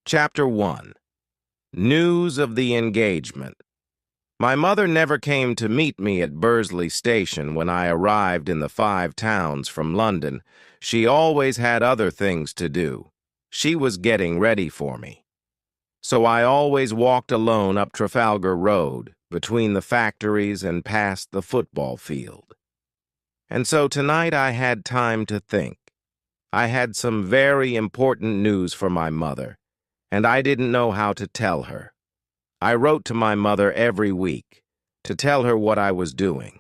Chapter 1. News of the Engagement. My mother never came to meet me at Bursley Station when I arrived in the Five Towns from London. She always had other things to do. She was getting ready for me. So I always walked alone up Trafalgar Road, between the factories and past the football field. And so tonight I had time to think. I had some very important news for my mother, and I didn't know how to tell her. I wrote to my mother every week to tell her what I was doing.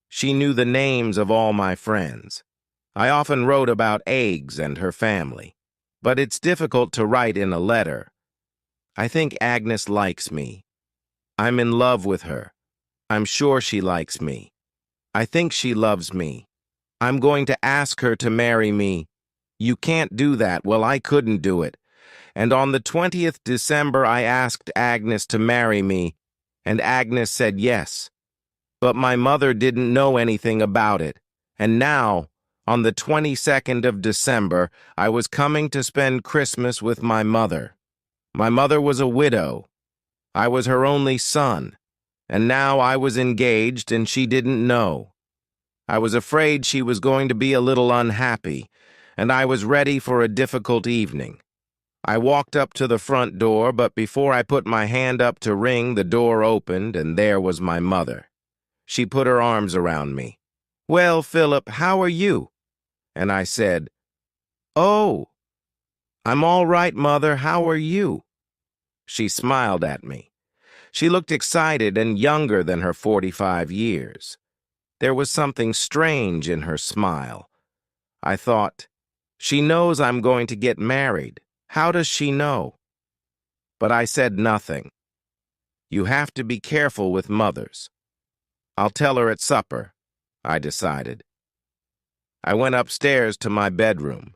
She knew the names of all my friends. I often wrote about eggs and her family, but it's difficult to write in a letter. I think Agnes likes me. I'm in love with her. I'm sure she likes me. I think she loves me. I'm going to ask her to marry me. You can't do that. Well, I couldn't do it. And on the 20th December, I asked Agnes to marry me, and Agnes said yes. But my mother didn't know anything about it. And now, on the 22nd of December, I was coming to spend Christmas with my mother. My mother was a widow. I was her only son. And now I was engaged, and she didn't know. I was afraid she was going to be a little unhappy, and I was ready for a difficult evening. I walked up to the front door, but before I put my hand up to ring, the door opened, and there was my mother. She put her arms around me. "Well, Philip, how are you?" And I said, "Oh, I'm all right, Mother. How are you?" She smiled at me. She looked excited and younger than her 45 years. There was something strange in her smile. I thought, she knows I'm going to get married. How does she know? But I said nothing. You have to be careful with mothers. I'll tell her at supper, I decided. I went upstairs to my bedroom.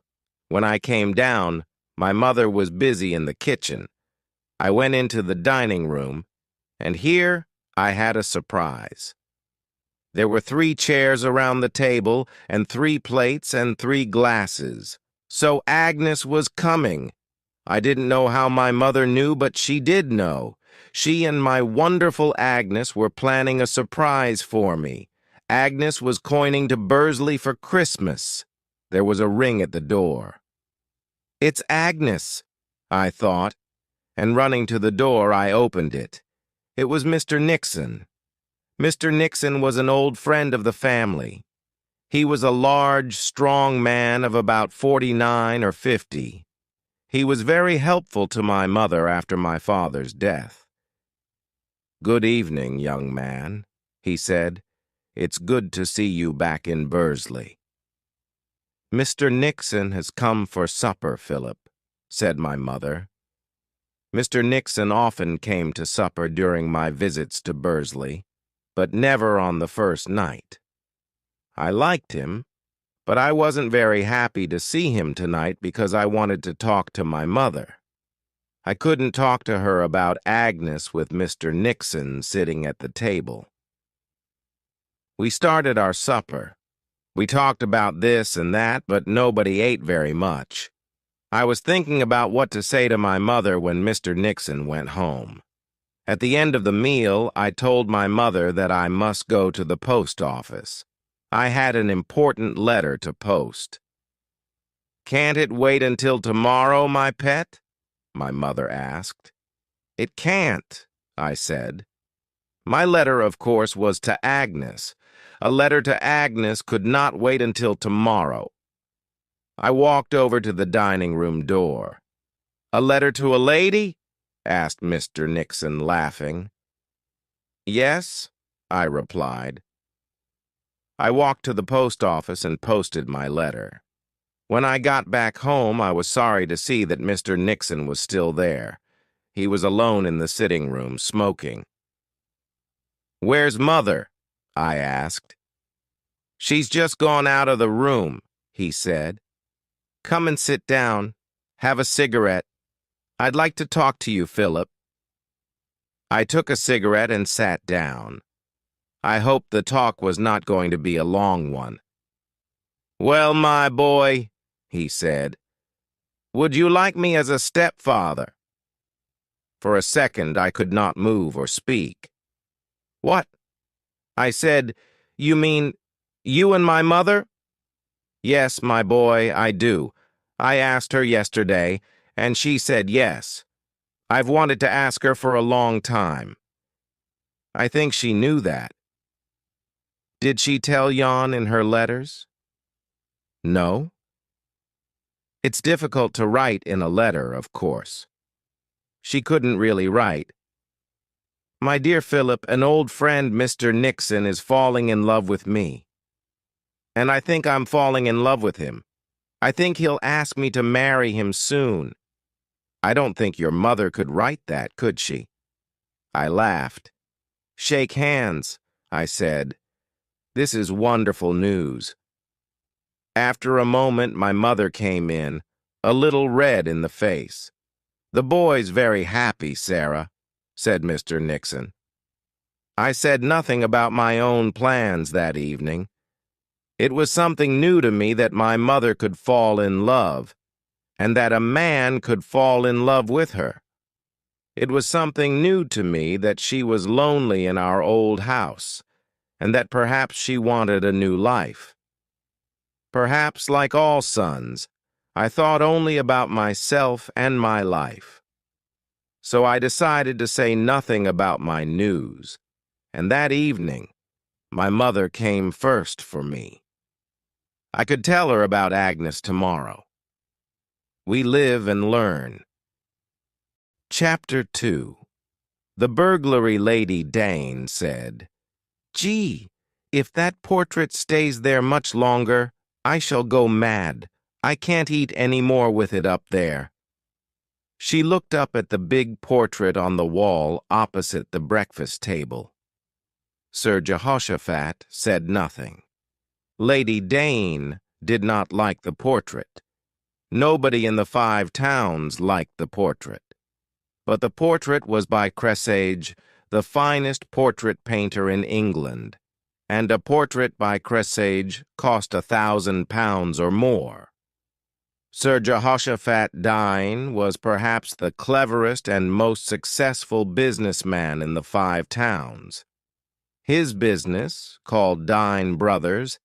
When I came down, my mother was busy in the kitchen. I went into the dining room, and here I had a surprise. There were 3 chairs around the table, and 3 plates and 3 glasses. So Agnes was coming. I didn't know how my mother knew, but she did know. She and my wonderful Agnes were planning a surprise for me. Agnes was coining to Bursley for Christmas. There was a ring at the door. "It's Agnes," I thought, and running to the door, I opened it. It was Mr. Nixon. Mr. Nixon was an old friend of the family. He was a large, strong man of about 49 or 50. He was very helpful to my mother after my father's death. "Good evening, young man," he said. "It's good to see you back in Bursley." "Mr. Nixon has come for supper, Philip," said my mother. Mr. Nixon often came to supper during my visits to Bursley, but never on the first night. I liked him, but I wasn't very happy to see him tonight because I wanted to talk to my mother. I couldn't talk to her about Agnes with Mr. Nixon sitting at the table. We started our supper. We talked about this and that, but nobody ate very much. I was thinking about what to say to my mother when Mr. Nixon went home. At the end of the meal, I told my mother that I must go to the post office. I had an important letter to post. "Can't it wait until tomorrow, my pet?" my mother asked. "It can't," I said. My letter, of course, was to Agnes. A letter to Agnes could not wait until tomorrow. I walked over to the dining room door. "A letter to a lady?" asked Mr. Nixon, laughing. "Yes," I replied. I walked to the post office and posted my letter. When I got back home, I was sorry to see that Mr. Nixon was still there. He was alone in the sitting room, smoking. "Where's Mother?" I asked. "She's just gone out of the room," he said. "Come and sit down. Have a cigarette. I'd like to talk to you, Philip." I took a cigarette and sat down. I hoped the talk was not going to be a long one. "Well, my boy," he said, "would you like me as a stepfather?" For a second, I could not move or speak. "What?" I said. "You mean you and my mother?" "Yes, my boy, I do. I asked her yesterday, and she said yes. I've wanted to ask her for a long time." I think she knew that. Did she tell Jan in her letters? No. It's difficult to write in a letter, of course. She couldn't really write. "My dear Philip, an old friend, Mr. Nixon, is falling in love with me. And I think I'm falling in love with him. I think he'll ask me to marry him soon." I don't think your mother could write that, could she? I laughed. "Shake hands," I said. "This is wonderful news." After a moment, my mother came in, a little red in the face. "The boy's very happy, Sarah," said Mr. Nixon. I said nothing about my own plans that evening. It was something new to me that my mother could fall in love, and that a man could fall in love with her. It was something new to me that she was lonely in our old house, and that perhaps she wanted a new life. Perhaps, like all sons, I thought only about myself and my life. So I decided to say nothing about my news, and that evening, my mother came first for me. I could tell her about Agnes tomorrow. We live and learn. Chapter 2. The burglary lady Dane said, "Gee, if that portrait stays there much longer, I shall go mad. I can't eat any more with it up there." She looked up at the big portrait on the wall opposite the breakfast table. Sir Jehoshaphat said nothing. Lady Dane did not like the portrait. Nobody in the 5 towns liked the portrait. But the portrait was by Cresage, the finest portrait painter in England, and a portrait by Cresage cost £1,000 or more. Sir Jehoshaphat Dine was perhaps the cleverest and most successful businessman in the 5 towns. His business, called Dine Brothers,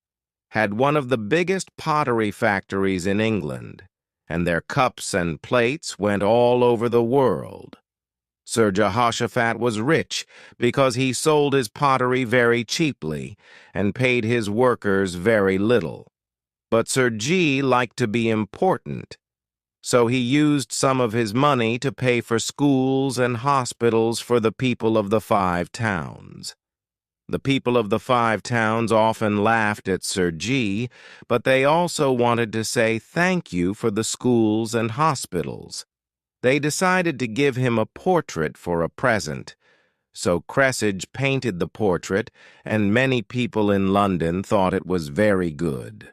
had one of the biggest pottery factories in England, and their cups and plates went all over the world. Sir Jehoshaphat was rich because he sold his pottery very cheaply and paid his workers very little. But Sir G liked to be important, so he used some of his money to pay for schools and hospitals for the people of the 5 towns. The people of the 5 towns often laughed at Sir G, but they also wanted to say thank you for the schools and hospitals. They decided to give him a portrait for a present, so Cresage painted the portrait, and many people in London thought it was very good.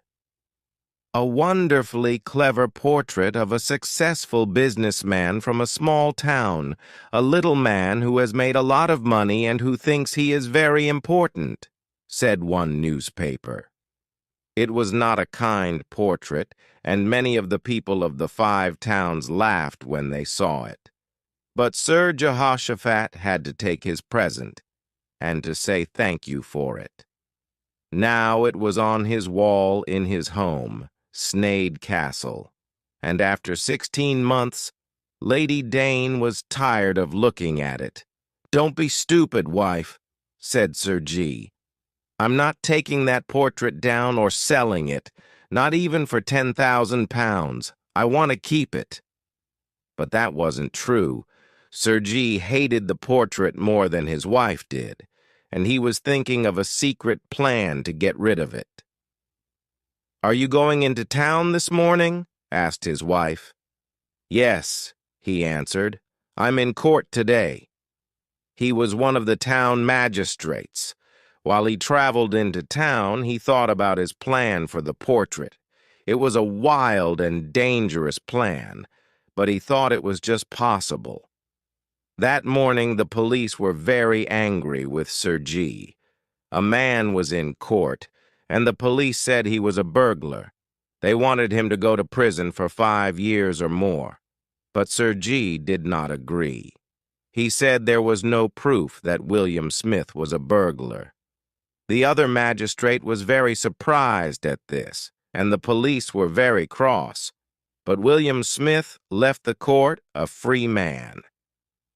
A wonderfully clever portrait of a successful businessman from a small town, a little man who has made a lot of money and who thinks he is very important, said one newspaper. It was not a kind portrait, and many of the people of the 5 towns laughed when they saw it. But Sir Jehoshaphat had to take his present, and to say thank you for it. Now it was on his wall in his home, Snade Castle, and after 16 months, Lady Dane was tired of looking at it. "Don't be stupid, wife," said Sir G. "I'm not taking that portrait down or selling it, not even for £10,000. I want to keep it." But that wasn't true. Sir G hated the portrait more than his wife did, and he was thinking of a secret plan to get rid of it. "Are you going into town this morning?" asked his wife. "Yes," he answered. "I'm in court today." He was one of the town magistrates. While he traveled into town, he thought about his plan for the portrait. It was a wild and dangerous plan, but he thought it was just possible. That morning, the police were very angry with Sir G. A man was in court, and the police said he was a burglar. They wanted him to go to prison for 5 years or more, but Sir G did not agree. He said there was no proof that William Smith was a burglar. The other magistrate was very surprised at this, and the police were very cross. But William Smith left the court a free man.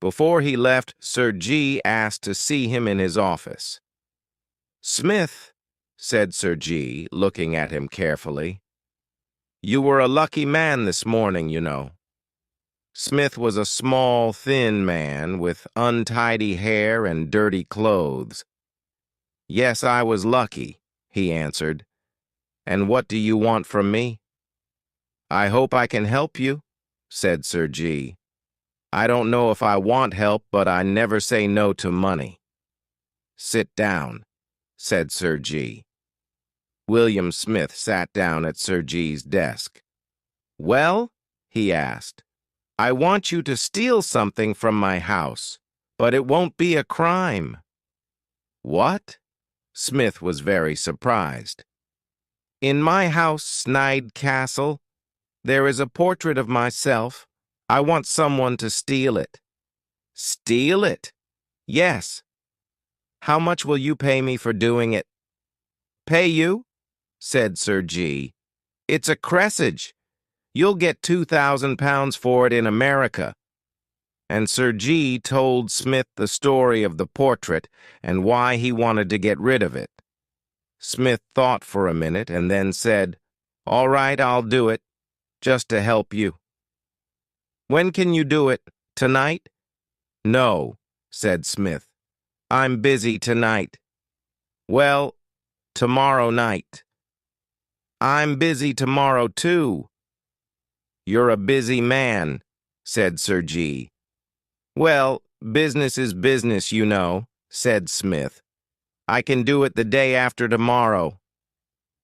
Before he left, Sir G asked to see him in his office. "Smith," said Sir G, looking at him carefully, "you were a lucky man this morning, you know." Smith was a small, thin man with untidy hair and dirty clothes. "Yes, I was lucky," he answered. "And what do you want from me?" "I hope I can help you," said Sir G. "I don't know if I want help, but I never say no to money." "Sit down," said Sir G. William Smith sat down at Sir G's desk. "Well," he asked, "I want you to steal something from my house, but it won't be a crime." "What?" Smith was very surprised. "In my house, Sneyd Castle, there is a portrait of myself. I want someone to steal it." "Steal it?" "Yes." "How much will you pay me for doing it?" "Pay you?" said Sir G. "It's a cresage. You'll get £2,000 for it in America." And Sir G told Smith the story of the portrait and why he wanted to get rid of it. Smith thought for a minute and then said, "All right, I'll do it, just to help you." "When can you do it? Tonight?" "No," said Smith. "I'm busy tonight." "Well, tomorrow night." "I'm busy tomorrow, too." "You're a busy man," said Sir G. "Well, business is business, you know," said Smith. "I can do it the day after tomorrow."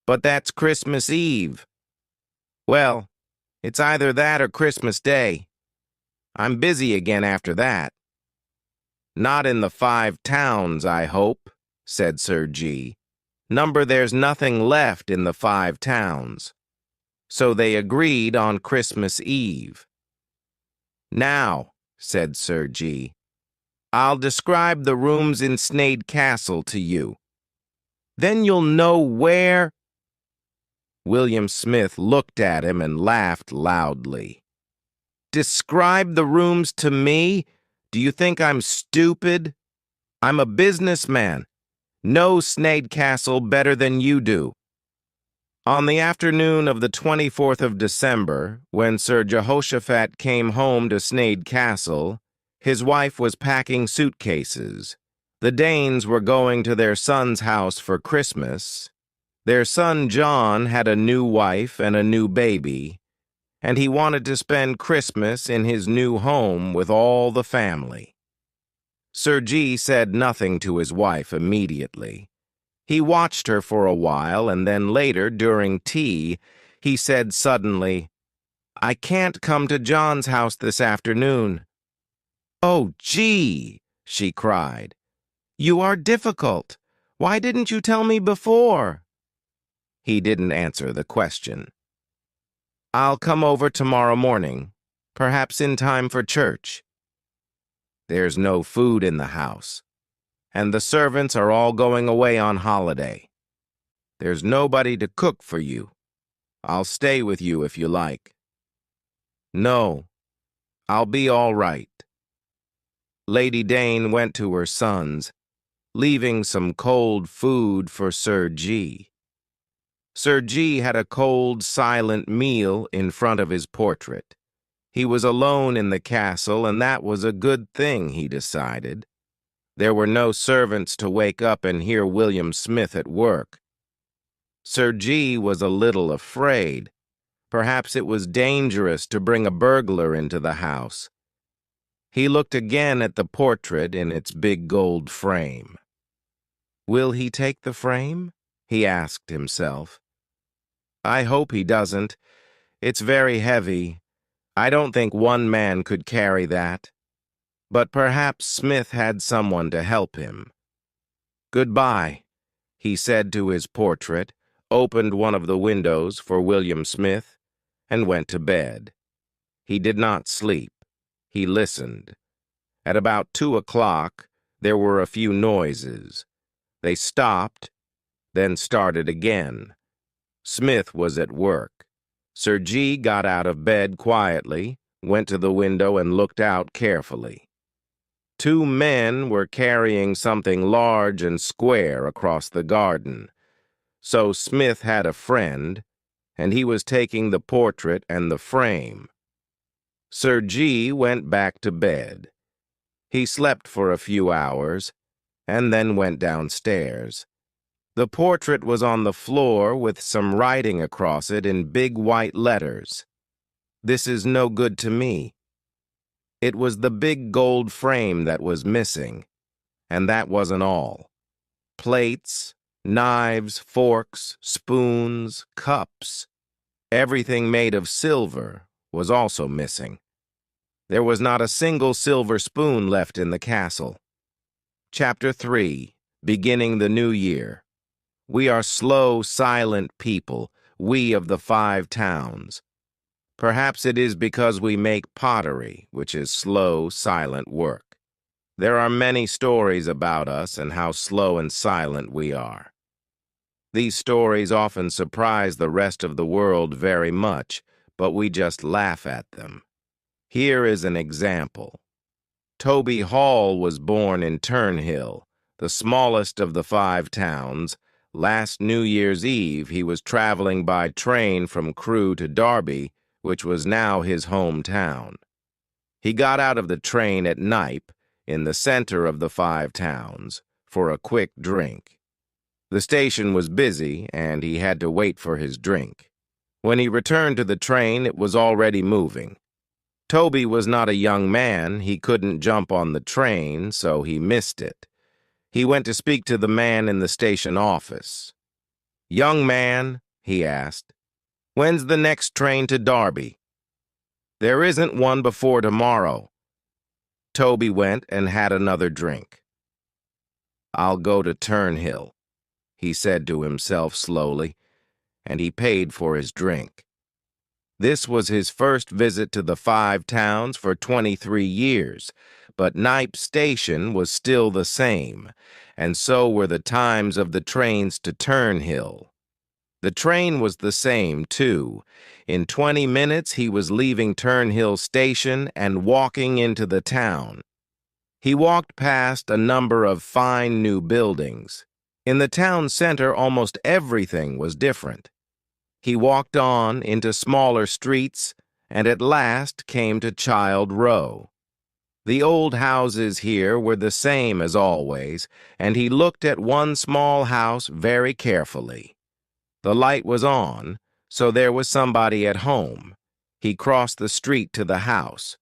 "But that's Christmas Eve." "Well, it's either that or Christmas Day. I'm busy again after that." "Not in the 5 towns, I hope," said Sir G. There's nothing left in the 5 towns." So they agreed on Christmas Eve. "Now," said Sir G, "I'll describe the rooms in Sneyd Castle to you. Then you'll know where—" William Smith looked at him and laughed loudly. "Describe the rooms to me? Do you think I'm stupid? I'm a businessman. Know Sneyd Castle better than you do." On the afternoon of the 24th of December, when Sir Jehoshaphat came home to Sneyd Castle, his wife was packing suitcases. The Danes were going to their son's house for Christmas. Their son John had a new wife and a new baby, and he wanted to spend Christmas in his new home with all the family. Sir G said nothing to his wife immediately. He watched her for a while, and then later, during tea, he said suddenly, "I can't come to John's house this afternoon." "Oh, G!" she cried. "You are difficult. Why didn't you tell me before?" He didn't answer the question. "I'll come over tomorrow morning, perhaps in time for church." "There's no food in the house, and the servants are all going away on holiday. There's nobody to cook for you. I'll stay with you if you like." "No, I'll be all right." Lady Dane went to her sons, leaving some cold food for Sir G. Sir G had a cold, silent meal in front of his portrait. He was alone in the castle, and that was a good thing, he decided. There were no servants to wake up and hear William Smith at work. Sir G was a little afraid. Perhaps it was dangerous to bring a burglar into the house. He looked again at the portrait in its big gold frame. "Will he take the frame?" he asked himself. "I hope he doesn't. It's very heavy. I don't think one man could carry that. But perhaps Smith had someone to help him." "Goodbye," he said to his portrait, opened one of the windows for William Smith, and went to bed. He did not sleep. He listened. At about 2 o'clock, there were a few noises. They stopped, then started again. Smith was at work. Sir G got out of bed quietly, went to the window and looked out carefully. Two men were carrying something large and square across the garden. So Smith had a friend, and he was taking the portrait and the frame. Sir G went back to bed. He slept for a few hours, and then went downstairs. The portrait was on the floor with some writing across it in big white letters. "This is no good to me." It was the big gold frame that was missing, and that wasn't all. Plates, knives, forks, spoons, cups, everything made of silver was also missing. There was not a single silver spoon left in the castle. Chapter 3, Beginning the New Year. We are slow, silent people, we of the 5 towns. Perhaps it is because we make pottery, which is slow, silent work. There are many stories about us and how slow and silent we are. These stories often surprise the rest of the world very much, but we just laugh at them. Here is an example. Toby Hall was born in Turnhill, the smallest of the 5 towns. Last New Year's Eve, he was traveling by train from Crewe to Derby, which was now his hometown. He got out of the train at Knype, in the center of the 5 towns, for a quick drink. The station was busy, and he had to wait for his drink. When he returned to the train, it was already moving. Toby was not a young man. He couldn't jump on the train, so he missed it. He went to speak to the man in the station office. "Young man," he asked, "when's the next train to Derby?" "There isn't one before tomorrow." Toby went and had another drink. "I'll go to Turnhill," he said to himself slowly, and he paid for his drink. This was his first visit to the 5 towns for 23 years, but Knype Station was still the same, and so were the times of the trains to Turnhill. The train was the same, too. In 20 minutes, he was leaving Turnhill Station and walking into the town. He walked past a number of fine new buildings. In the town center, almost everything was different. He walked on into smaller streets and at last came to Child Row. The old houses here were the same as always, and he looked at one small house very carefully. The light was on, so there was somebody at home. He crossed the street to the house.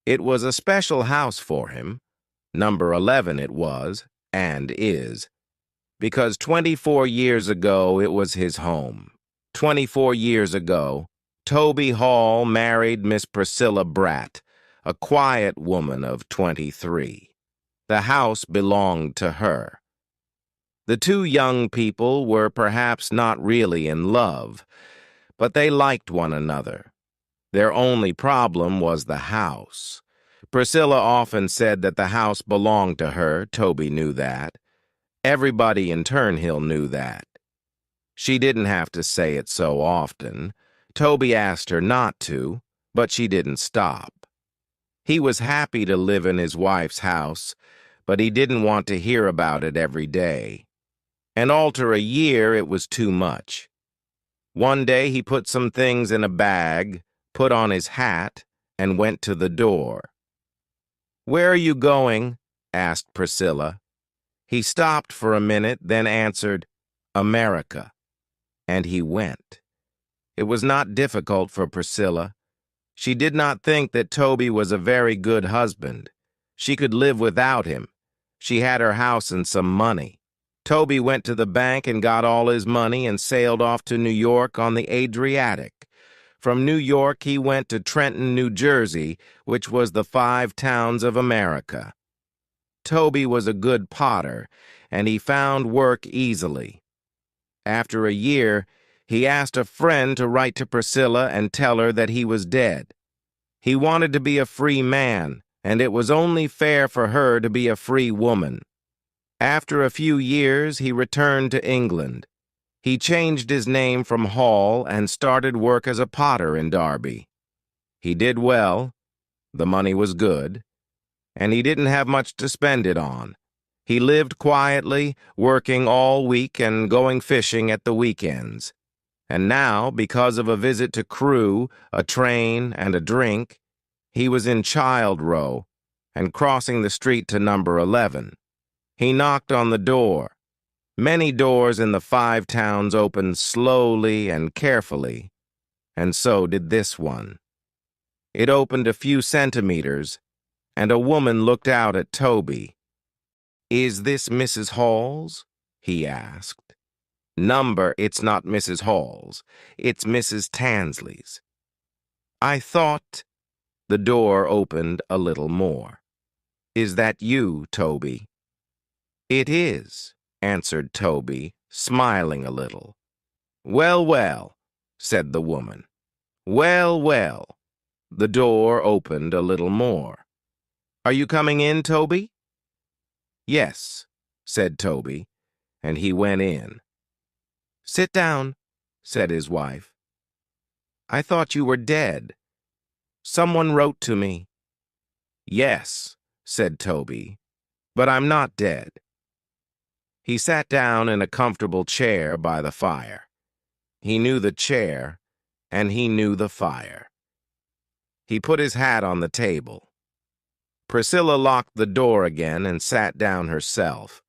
It was a special house for him. Number 11 it was, and is, because 24 years ago it was his home. 24 years ago, Toby Hall married Miss Priscilla Bratt, a quiet woman of 23. The house belonged to her. The two young people were perhaps not really in love, but they liked one another. Their only problem was the house. Priscilla often said that the house belonged to her. Toby knew that. Everybody in Turnhill knew that. She didn't have to say it so often. Toby asked her not to, but she didn't stop. He was happy to live in his wife's house, but he didn't want to hear about it every day. And alter a year, it was too much. One day he put some things in a bag, put on his hat, and went to the door. "Where are you going?" asked Priscilla. He stopped for a minute, then answered, "America." And he went. It was not difficult for Priscilla. She did not think that Toby was a very good husband. She could live without him. She had her house and some money. Toby went to the bank and got all his money and sailed off to New York on the Adriatic. From New York he went to Trenton, New Jersey, which was the 5 towns of America. Toby was a good potter, and he found work easily. After a year, he asked a friend to write to Priscilla and tell her that he was dead. He wanted to be a free man, and it was only fair for her to be a free woman. After a few years, he returned to England. He changed his name from Hall and started work as a potter in Derby. He did well, the money was good, and he didn't have much to spend it on. He lived quietly, working all week and going fishing at the weekends. And now, because of a visit to Crewe, a train, and a drink, he was in Child Row and crossing the street to number 11. He knocked on the door. Many doors in the 5 towns opened slowly and carefully, and so did this one. It opened a few centimeters, and a woman looked out at Toby. "Is this Mrs. Hall's?" he asked. "Number, it's not Mrs. Hall's. It's Mrs. Tansley's." "I thought—" The door opened a little more. "Is that you, Toby?" "It is," answered Toby, smiling a little. "Well, well," said the woman. "Well, well." The door opened a little more. "Are you coming in, Toby?" "Yes," said Toby, and he went in. "Sit down," said his wife. "I thought you were dead. Someone wrote to me." "Yes," said Toby, "but I'm not dead." He sat down in a comfortable chair by the fire. He knew the chair, and he knew the fire. He put his hat on the table. Priscilla locked the door again and sat down herself.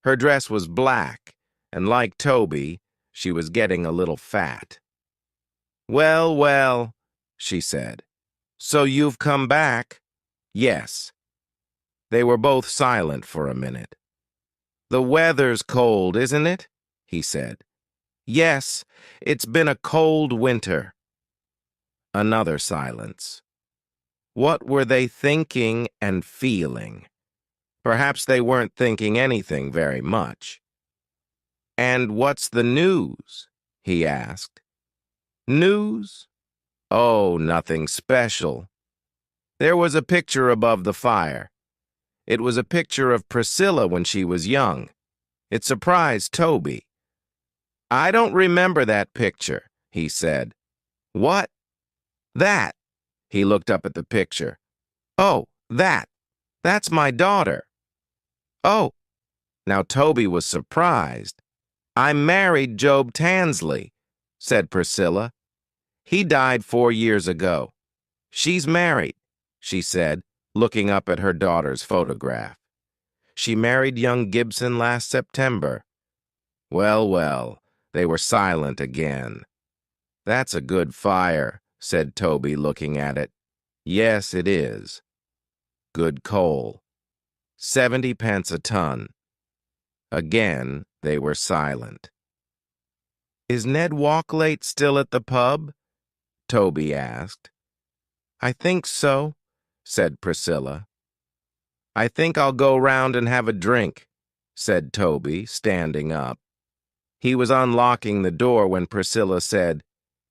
Her dress was black, and like Toby, she was getting a little fat. "Well, well," she said. "So you've come back?" "Yes." They were both silent for a minute. "The weather's cold, isn't it?" he said. "Yes, it's been a cold winter." Another silence. What were they thinking and feeling? Perhaps they weren't thinking anything very much. "And what's the news?" he asked. "News? Oh, nothing special." There was a picture above the fire. It was a picture of Priscilla when she was young. It surprised Toby. "I don't remember that picture," he said. "What?" "That." He looked up at the picture. "Oh, that. That's my daughter." "Oh." Now Toby was surprised. "I married Job Tansley," said Priscilla. "He died 4 years ago. She's married," she said, looking up at her daughter's photograph. "She married young Gibson last September." Well, well, they were silent again. "That's a good fire," said Toby, looking at it. "Yes, it is. Good coal. 70 pence a ton." Again, they were silent. "Is Ned Walklate still at the pub?" Toby asked. "I think so," said Priscilla. "I think I'll go round and have a drink," said Toby, standing up. He was unlocking the door when Priscilla said,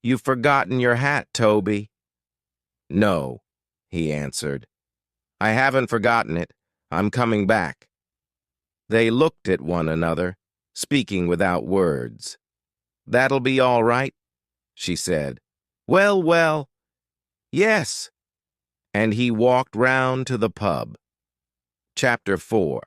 "You've forgotten your hat, Toby." "No," he answered. "I haven't forgotten it. I'm coming back." They looked at one another, speaking without words. "That'll be all right," she said. "Well, well." "Yes." And he walked round to the pub. Chapter 4.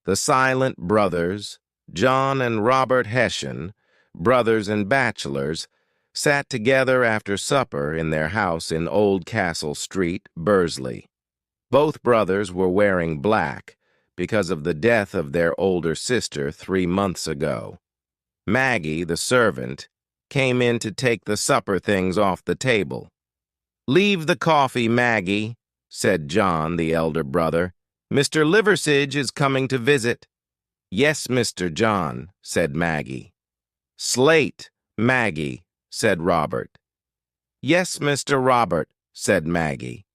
The Silent Brothers, John and Robert Hessian, brothers and bachelors, sat together after supper in their house in Oldcastle Street, Bursley. Both brothers were wearing black because of the death of their older sister 3 months ago. Maggie, the servant, came in to take the supper things off the table. "Leave the coffee, Maggie," said John, the elder brother. "Mr. Liversidge is coming to visit." "Yes, Mr. John," said Maggie. "Slate, Maggie," said Robert. "Yes, Mr. Robert," said Maggie.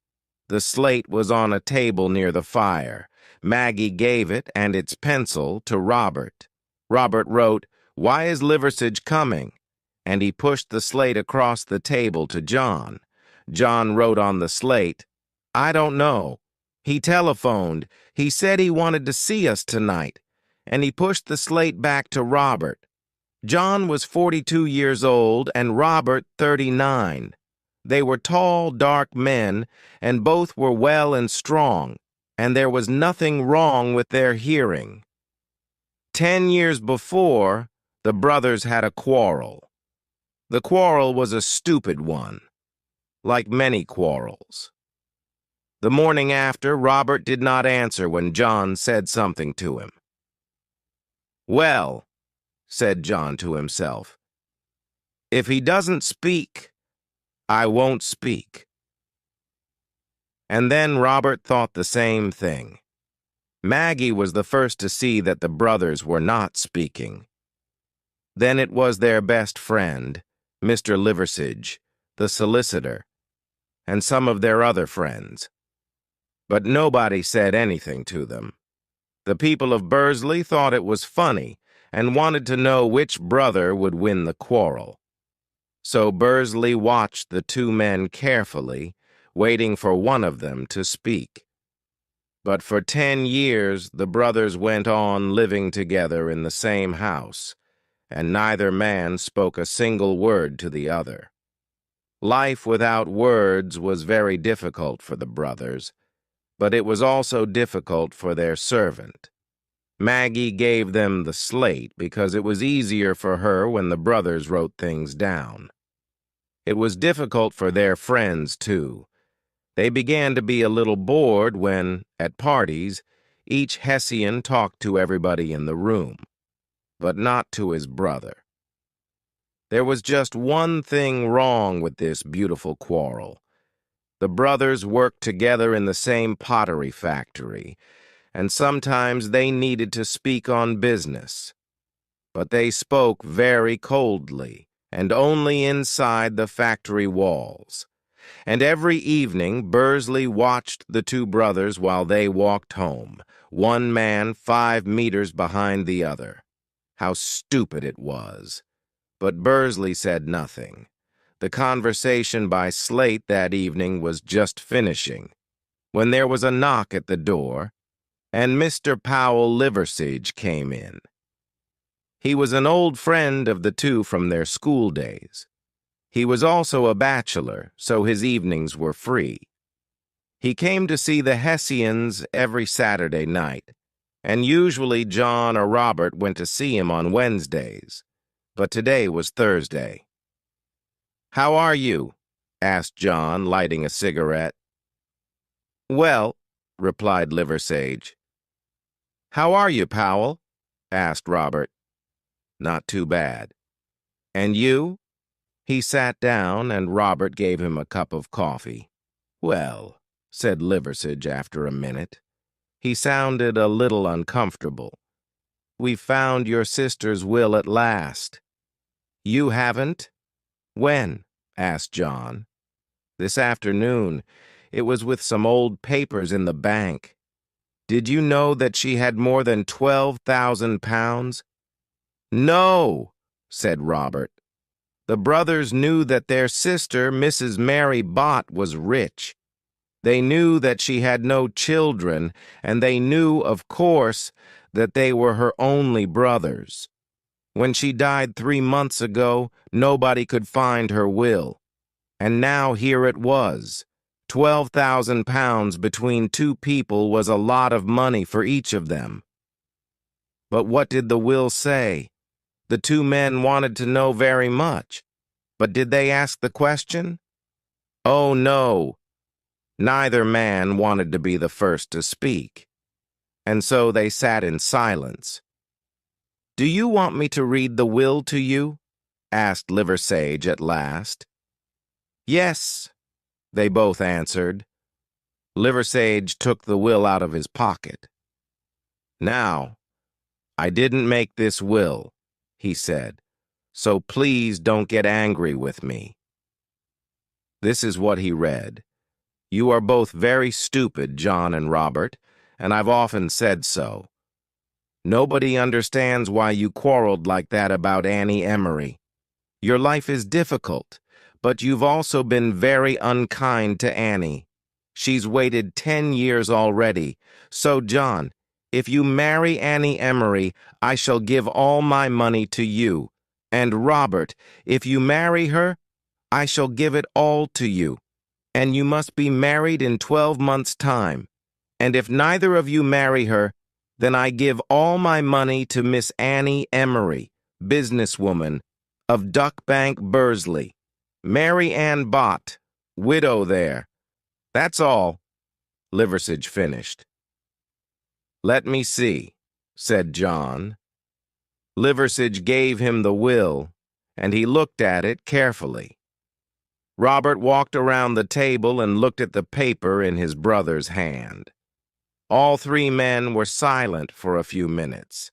The slate was on a table near the fire. Maggie gave it and its pencil to Robert. Robert wrote, "Why is Liversidge coming?" And he pushed the slate across the table to John. John wrote on the slate, "I don't know. He telephoned. He said he wanted to see us tonight, and he pushed the slate back to Robert. John was 42 years old and Robert 39. They were tall, dark men, and both were well and strong, and there was nothing wrong with their hearing. 10 years before, the brothers had a quarrel. The quarrel was a stupid one, like many quarrels. The morning after, Robert did not answer when John said something to him. "Well," said John to himself, "if he doesn't speak, I won't speak." And then Robert thought the same thing. Maggie was the first to see that the brothers were not speaking. Then it was their best friend, Mr. Liversidge, the solicitor, and some of their other friends. But nobody said anything to them. The people of Bursley thought it was funny and wanted to know which brother would win the quarrel. So Bursley watched the two men carefully, waiting for one of them to speak. But for 10 years the brothers went on living together in the same house, and neither man spoke a single word to the other. Life without words was very difficult for the brothers, but it was also difficult for their servant. Maggie gave them the slate because it was easier for her when the brothers wrote things down. It was difficult for their friends, too. They began to be a little bored when, at parties, each Hessian talked to everybody in the room, but not to his brother. There was just one thing wrong with this beautiful quarrel. The brothers worked together in the same pottery factory, and sometimes they needed to speak on business. But they spoke very coldly, and only inside the factory walls. And every evening Bursley watched the two brothers while they walked home, one man 5 meters behind the other. How stupid it was! But Bursley said nothing. The conversation by slate that evening was just finishing, when there was a knock at the door, and Mr. Powell Liversidge came in. He was an old friend of the two from their school days. He was also a bachelor, so his evenings were free. He came to see the Hessians every Saturday night, and usually John or Robert went to see him on Wednesdays, but today was Thursday. "How are you?" asked John, lighting a cigarette. "Well," replied Liversidge. "How are you, Powell?" asked Robert. "Not too bad." "And you?" He sat down, and Robert gave him a cup of coffee. "Well," said Liversidge after a minute. He sounded a little uncomfortable. "We've found your sister's will at last." "You haven't? When?" asked John. "This afternoon. It was with some old papers in the bank. Did you know that she had more than 12,000 pounds? "No," said Robert. The brothers knew that their sister, Mrs. Mary Bott, was rich. They knew that she had no children, and they knew, of course, that they were her only brothers. When she died 3 months ago, nobody could find her will. And now here it was. 12,000 pounds between two people was a lot of money for each of them. But what did the will say? The two men wanted to know very much. But did they ask the question? Oh, no. Neither man wanted to be the first to speak. And so they sat in silence. "Do you want me to read the will to you?" asked Liversidge at last. "Yes," they both answered. Liversidge took the will out of his pocket. "Now, I didn't make this will," he said, "so please don't get angry with me." This is what he read. "You are both very stupid, John and Robert, and I've often said so. Nobody understands why you quarreled like that about Annie Emery. Your life is difficult, but you've also been very unkind to Annie. She's waited 10 years already. So, John, if you marry Annie Emery, I shall give all my money to you. And Robert, if you marry her, I shall give it all to you. And you must be married in 12 months' time. And if neither of you marry her, then I give all my money to Miss Annie Emery, businesswoman, of Duckbank, Bursley. Mary Ann Bott, widow there. That's all. Liversidge finished. Let me see, said John. Liversidge gave him the will, and he looked at it carefully. Robert walked around the table and looked at the paper in his brother's hand. All three men were silent for a few minutes.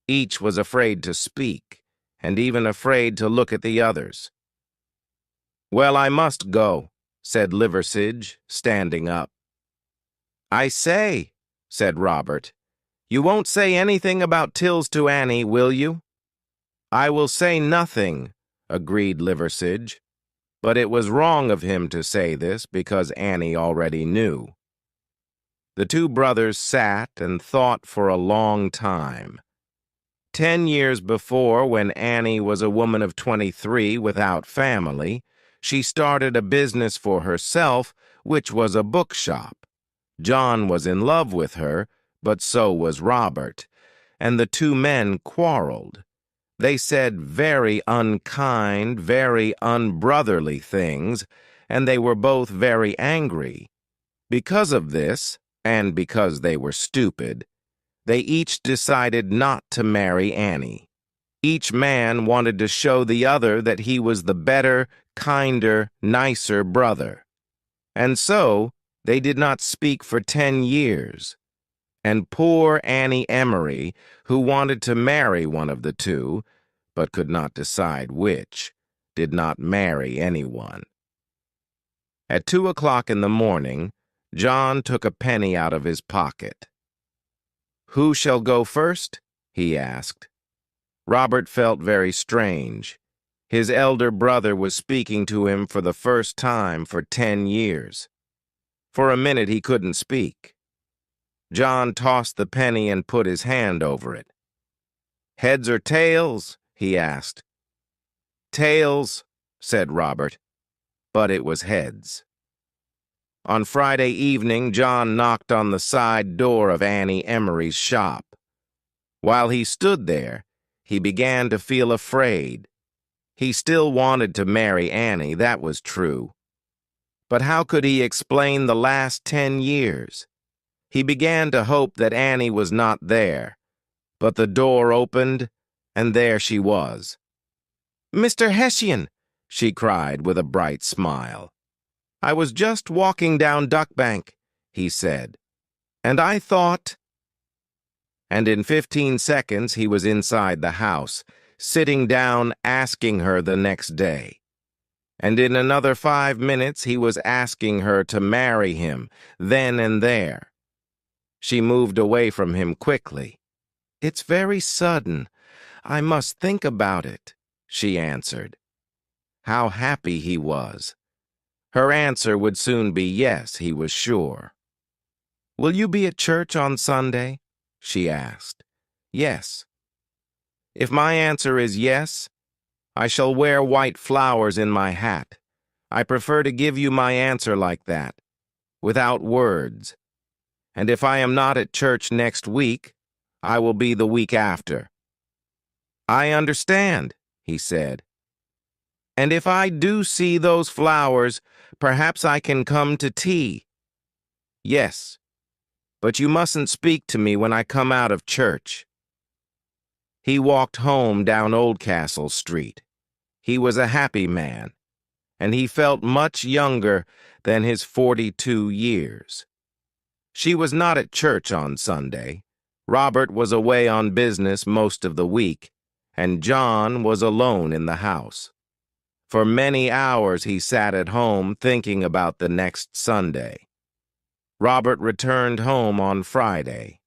Each was afraid to speak, and even afraid to look at the others. Well, I must go, said Liversidge, standing up. I say, said Robert, you won't say anything about Tills to Annie, will you? I will say nothing, agreed Liversidge, but it was wrong of him to say this because Annie already knew. The two brothers sat and thought for a long time. 10 years before, when Annie was a woman of 23 without family, she started a business for herself, which was a bookshop. John was in love with her, but so was Robert, and the two men quarreled. They said very unkind, very unbrotherly things, and they were both very angry. Because of this, and because they were stupid, they each decided not to marry Annie. Each man wanted to show the other that he was the better, kinder, nicer brother. And so, they did not speak for 10 years. And poor Annie Emery, who wanted to marry one of the two, but could not decide which, did not marry anyone. At 2 o'clock in the morning, John took a penny out of his pocket. Who shall go first? He asked. Robert felt very strange. His elder brother was speaking to him for the first time for 10 years. For a minute he couldn't speak. John tossed the penny and put his hand over it. Heads or tails? He asked. Tails, said Robert, but it was heads. On Friday evening, John knocked on the side door of Annie Emery's shop. While he stood there, he began to feel afraid. He still wanted to marry Annie, that was true. But how could he explain the last 10 years? He began to hope that Annie was not there, but the door opened, and there she was. Mr. Hessian, she cried with a bright smile. I was just walking down Duckbank, he said, and I thought... And in 15 seconds he was inside the house, sitting down asking her the next day. And in another 5 minutes he was asking her to marry him, then and there. She moved away from him quickly. It's very sudden. I must think about it, she answered. How happy he was. Her answer would soon be yes, he was sure. Will you be at church on Sunday? She asked. Yes. If my answer is yes, I shall wear white flowers in my hat. I prefer to give you my answer like that, without words. And if I am not at church next week, I will be the week after. I understand, he said. And if I do see those flowers, perhaps I can come to tea. Yes, but you mustn't speak to me when I come out of church. He walked home down Oldcastle Street. He was a happy man, and he felt much younger than his 42 years. She was not at church on Sunday. Robert was away on business most of the week, and John was alone in the house. For many hours he sat at home thinking about the next Sunday. Robert returned home on Friday.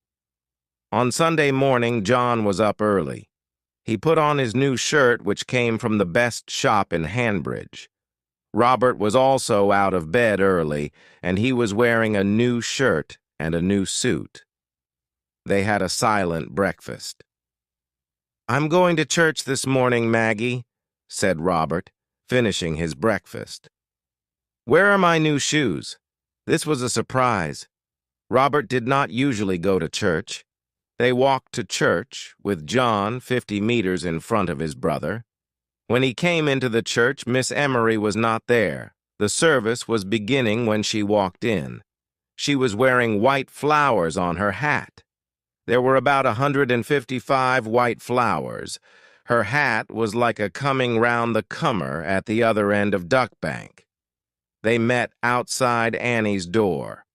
On Sunday morning, John was up early. He put on his new shirt, which came from the best shop in Hanbridge. Robert was also out of bed early, and he was wearing a new shirt and a new suit. They had a silent breakfast. "I'm going to church this morning, Maggie," said Robert, finishing his breakfast. "Where are my new shoes?" This was a surprise. Robert did not usually go to church. They walked to church, with John 50 meters in front of his brother. When he came into the church, Miss Emery was not there. The service was beginning when she walked in. She was wearing white flowers on her hat. There were about 155 white flowers. Her hat was like a coming round the comer at the other end of Duck Bank. They met outside Annie's door.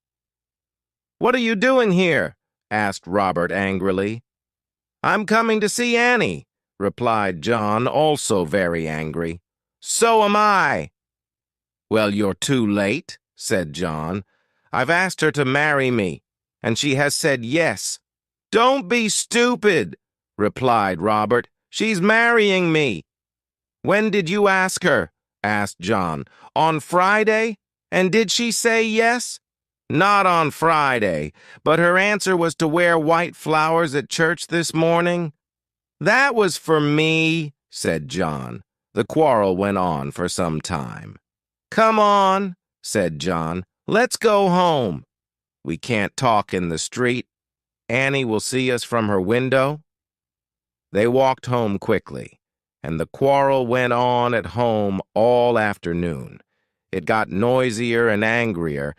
"What are you doing here?" asked Robert angrily. "I'm coming to see Annie," replied John, also very angry. "So am I." "Well, you're too late," said John. "I've asked her to marry me, and she has said yes." "Don't be stupid," replied Robert. "She's marrying me." "When did you ask her?" asked John. "On Friday? And did she say yes?" "Not on Friday, but her answer was to wear white flowers at church this morning." "That was for me," said John. The quarrel went on for some time. "Come on," said John. "Let's go home." "We can't talk in the street. Annie will see us from her window." They walked home quickly, and the quarrel went on at home all afternoon. It got noisier and angrier,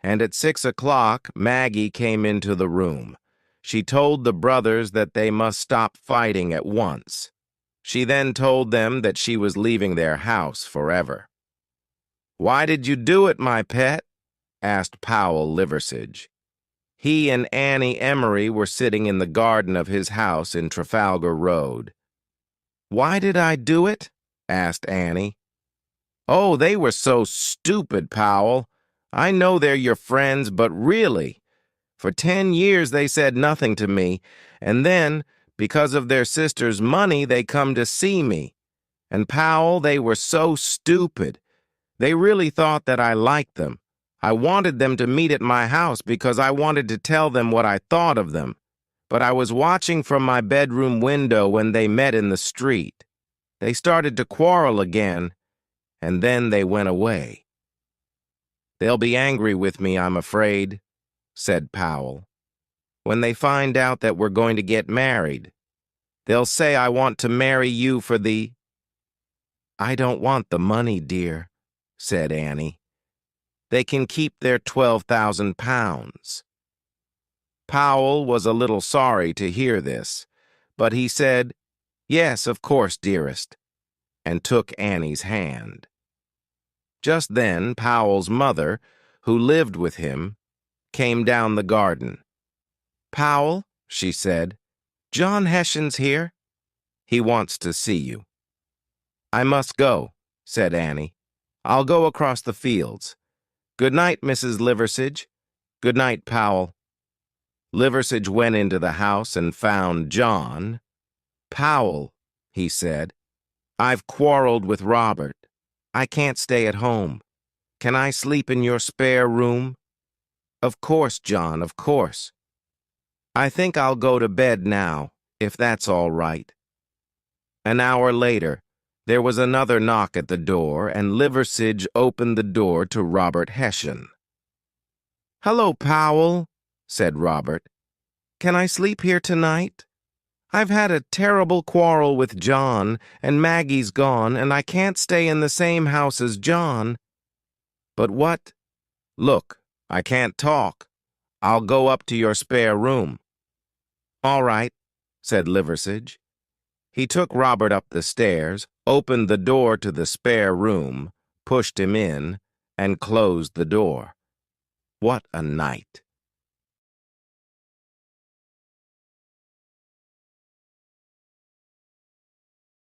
and at 6 o'clock Maggie came into the room. She told the brothers that they must stop fighting at once. She then told them that she was leaving their house forever. "Why did you do it, my pet?" asked Powell Liversidge. He and Annie Emery were sitting in the garden of his house in Trafalgar Road. "Why did I do it?" asked Annie. "Oh, they were so stupid, Powell. I know they're your friends, but really, for 10 years they said nothing to me, and then, because of their sister's money, they come to see me. And Powell, they were so stupid. They really thought that I liked them. I wanted them to meet at my house because I wanted to tell them what I thought of them. But I was watching from my bedroom window when they met in the street. They started to quarrel again, and then they went away." "They'll be angry with me, I'm afraid," said Powell. "When they find out that we're going to get married. They'll say I want to marry you for the—" "I don't want the money, dear," said Annie. "They can keep their 12,000 pounds. Powell was a little sorry to hear this, but he said, "Yes, of course, dearest," and took Annie's hand. Just then, Powell's mother, who lived with him, came down the garden. "Powell," she said, "John Hessian's here. He wants to see you." "I must go," said Annie. "I'll go across the fields. Good night, Mrs. Liversidge. Good night, Powell." Liversidge went into the house and found John. "Powell," he said, "I've quarreled with Robert. I can't stay at home. Can I sleep in your spare room?" "Of course, John, of course." "I think I'll go to bed now, if that's all right." An hour later, there was another knock at the door, and Liversidge opened the door to Robert Hessian. "Hello, Powell," said Robert. "Can I sleep here tonight? I've had a terrible quarrel with John, and Maggie's gone, and I can't stay in the same house as John." "But what—" "Look, I can't talk. I'll go up to your spare room." "All right," said Liversidge. He took Robert up the stairs, opened the door to the spare room, pushed him in, and closed the door. What a night!